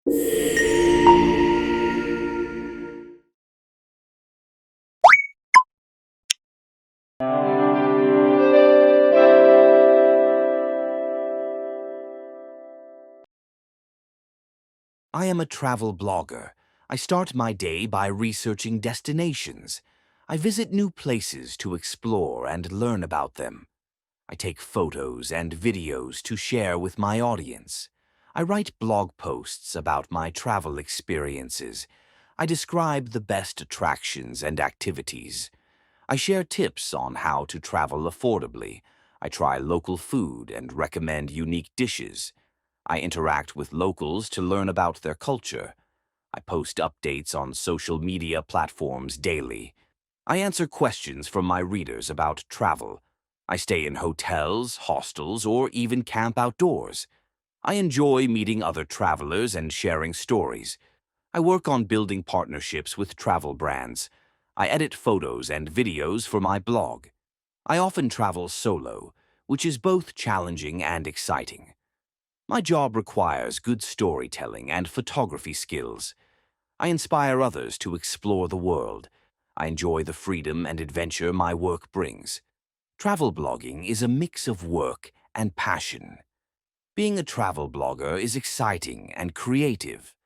I am a travel blogger. I start my day by researching destinations. I visit new places to explore and learn about them. I take photos and videos to share with my audience. I write blog posts about my travel experiences. I describe the best attractions and activities. I share tips on how to travel affordably. I try local food and recommend unique dishes. I interact with locals to learn about their culture. I post updates on social media platforms daily. I answer questions from my readers about travel. I stay in hotels, hostels, or even camp outdoors. I enjoy meeting other travelers and sharing stories. I work on building partnerships with travel brands. I edit photos and videos for my blog. I often travel solo, which is both challenging and exciting. My job requires good storytelling and photography skills. I inspire others to explore the world. I enjoy the freedom and adventure my work brings. Travel blogging is a mix of work and passion. Being a travel blogger is exciting and creative.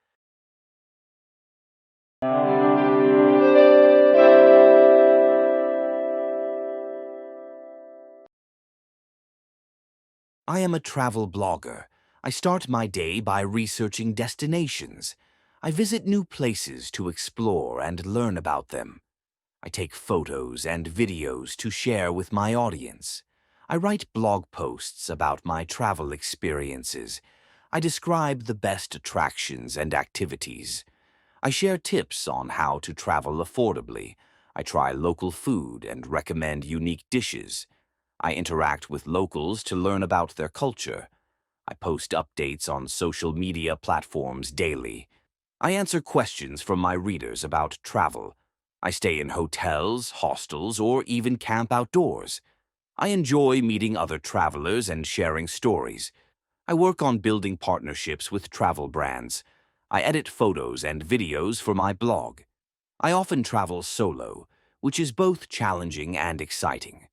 I am a travel blogger. I start my day by researching destinations. I visit new places to explore and learn about them. I take photos and videos to share with my audience. I write blog posts about my travel experiences. I describe the best attractions and activities. I share tips on how to travel affordably. I try local food and recommend unique dishes. I interact with locals to learn about their culture. I post updates on social media platforms daily. I answer questions from my readers about travel. I stay in hotels, hostels, or even camp outdoors. I enjoy meeting other travelers and sharing stories. I work on building partnerships with travel brands. I edit photos and videos for my blog. I often travel solo, which is both challenging and exciting.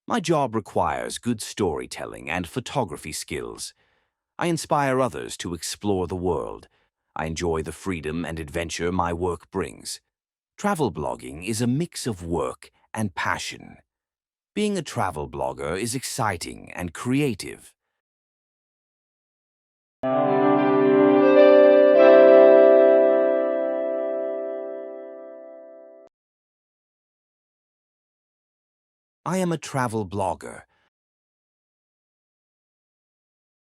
My job requires good storytelling and photography skills. I inspire others to explore the world. I enjoy the freedom and adventure my work brings. Travel blogging is a mix of work and passion. Being a travel blogger is exciting and creative. I am a travel blogger.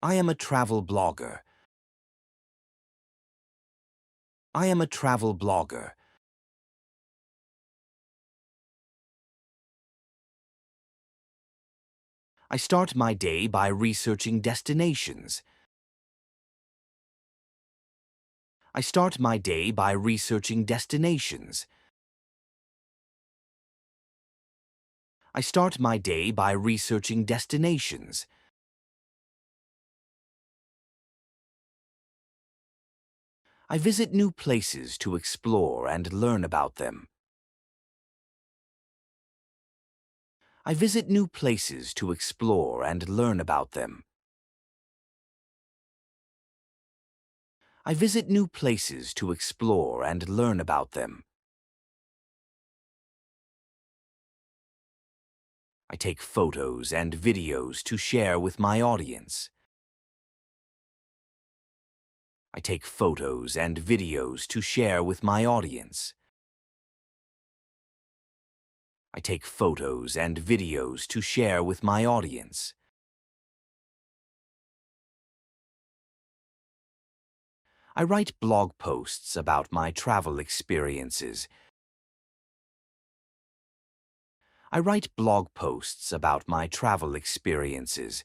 I am a travel blogger. I am a travel blogger. I start my day by researching destinations. I start my day by researching destinations. I start my day by researching destinations. I visit new places to explore and learn about them. I visit new places to explore and learn about them. I visit new places to explore and learn about them. I take photos and videos to share with my audience. I take photos and videos to share with my audience. I take photos and videos to share with my audience. I write blog posts about my travel experiences. I write blog posts about my travel experiences.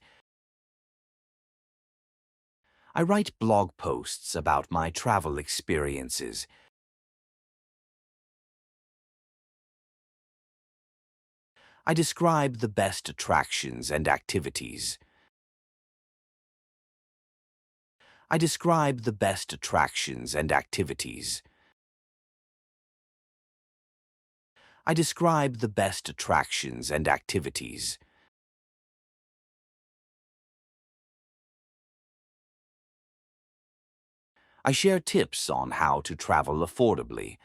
I write blog posts about my travel experiences. I describe the best attractions and activities. I describe the best attractions and activities. I describe the best attractions and activities. I share tips on how to travel affordably.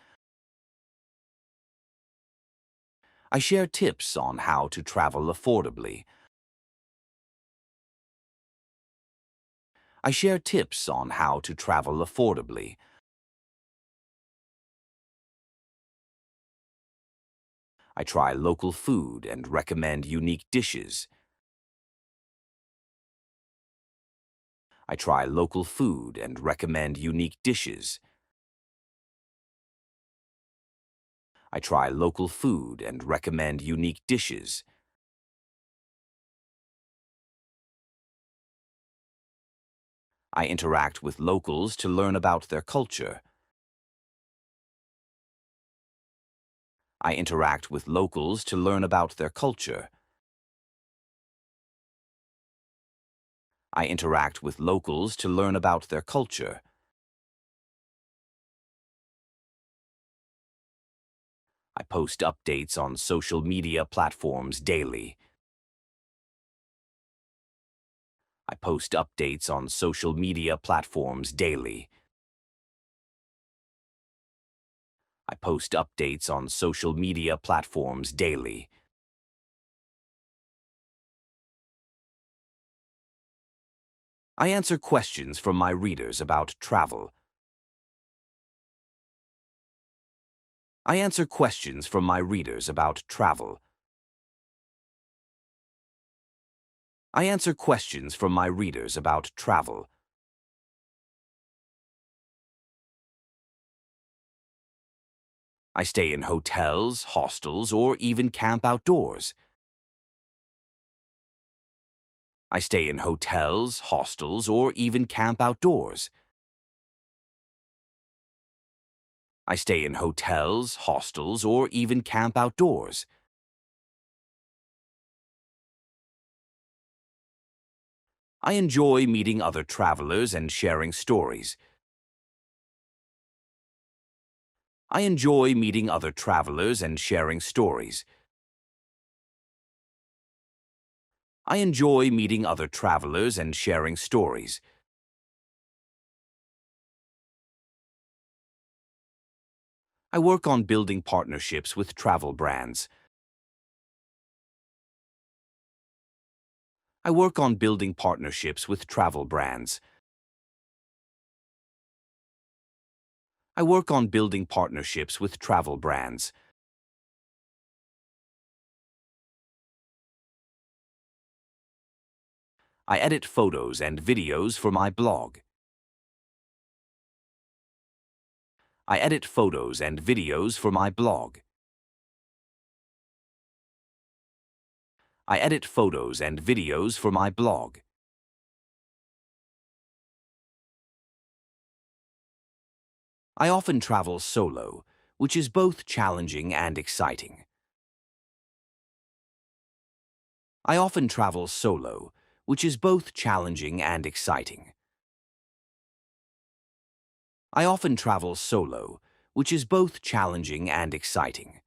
I share tips on how to travel affordably. I share tips on how to travel affordably. I try local food and recommend unique dishes. I try local food and recommend unique dishes. I try local food and recommend unique dishes. I interact with locals to learn about their culture. I interact with locals to learn about their culture. I interact with locals to learn about their culture. I post updates on social media platforms daily. I post updates on social media platforms daily. I post updates on social media platforms daily. I answer questions from my readers about travel. I answer questions from my readers about travel. I answer questions from my readers about travel. I stay in hotels, hostels, or even camp outdoors. I stay in hotels, hostels, or even camp outdoors. I stay in hotels, hostels, or even camp outdoors. I enjoy meeting other travelers and sharing stories. I enjoy meeting other travelers and sharing stories. I enjoy meeting other travelers and sharing stories. I work on building partnerships with travel brands. I work on building partnerships with travel brands. I work on building partnerships with travel brands. I edit photos and videos for my blog. I edit photos and videos for my blog. I edit photos and videos for my blog. I often travel solo, which is both challenging and exciting. I often travel solo, which is both challenging and exciting. I often travel solo, which is both challenging and exciting.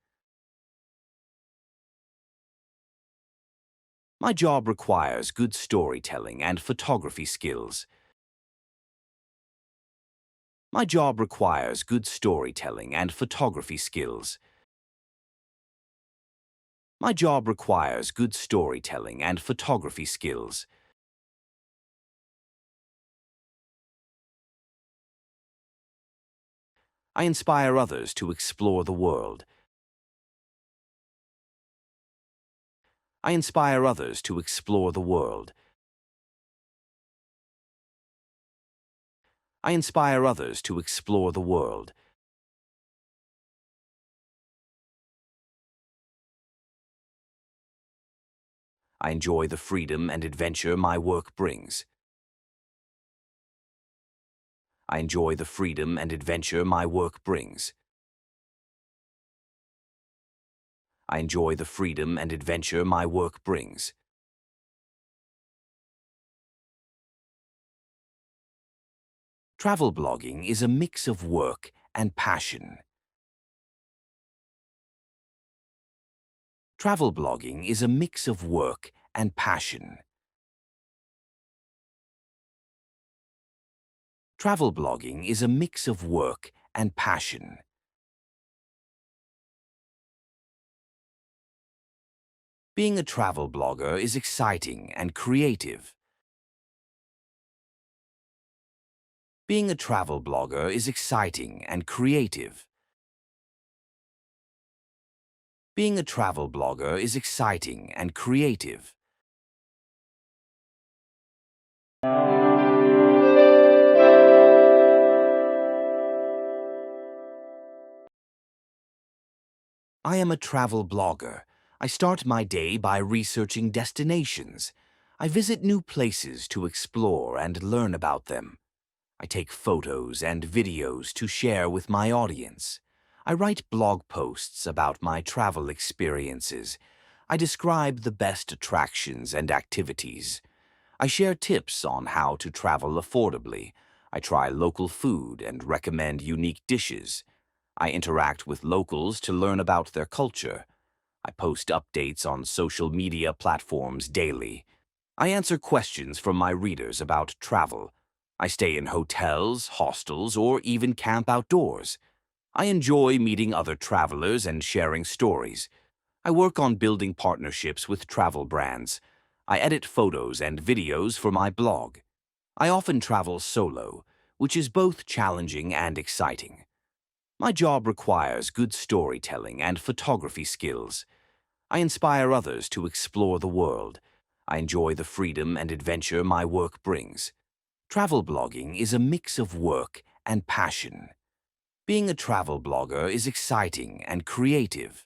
My job requires good storytelling and photography skills. My job requires good storytelling and photography skills. My job requires good storytelling and photography skills. I inspire others to explore the world. I inspire others to explore the world. I inspire others to explore the world. I enjoy the freedom and adventure my work brings. I enjoy the freedom and adventure my work brings. I enjoy the freedom and adventure my work brings. Travel blogging is a mix of work and passion. Travel blogging is a mix of work and passion. Travel blogging is a mix of work and passion. Being a travel blogger is exciting and creative. Being a travel blogger is exciting and creative. Being a travel blogger is exciting and creative. I am a travel blogger. I start my day by researching destinations. I visit new places to explore and learn about them. I take photos and videos to share with my audience. I write blog posts about my travel experiences. I describe the best attractions and activities. I share tips on how to travel affordably. I try local food and recommend unique dishes. I interact with locals to learn about their culture. I post updates on social media platforms daily. I answer questions from my readers about travel. I stay in hotels, hostels, or even camp outdoors. I enjoy meeting other travelers and sharing stories. I work on building partnerships with travel brands. I edit photos and videos for my blog. I often travel solo, which is both challenging and exciting. My job requires good storytelling and photography skills. I inspire others to explore the world. I enjoy the freedom and adventure my work brings. Travel blogging is a mix of work and passion. Being a travel blogger is exciting and creative.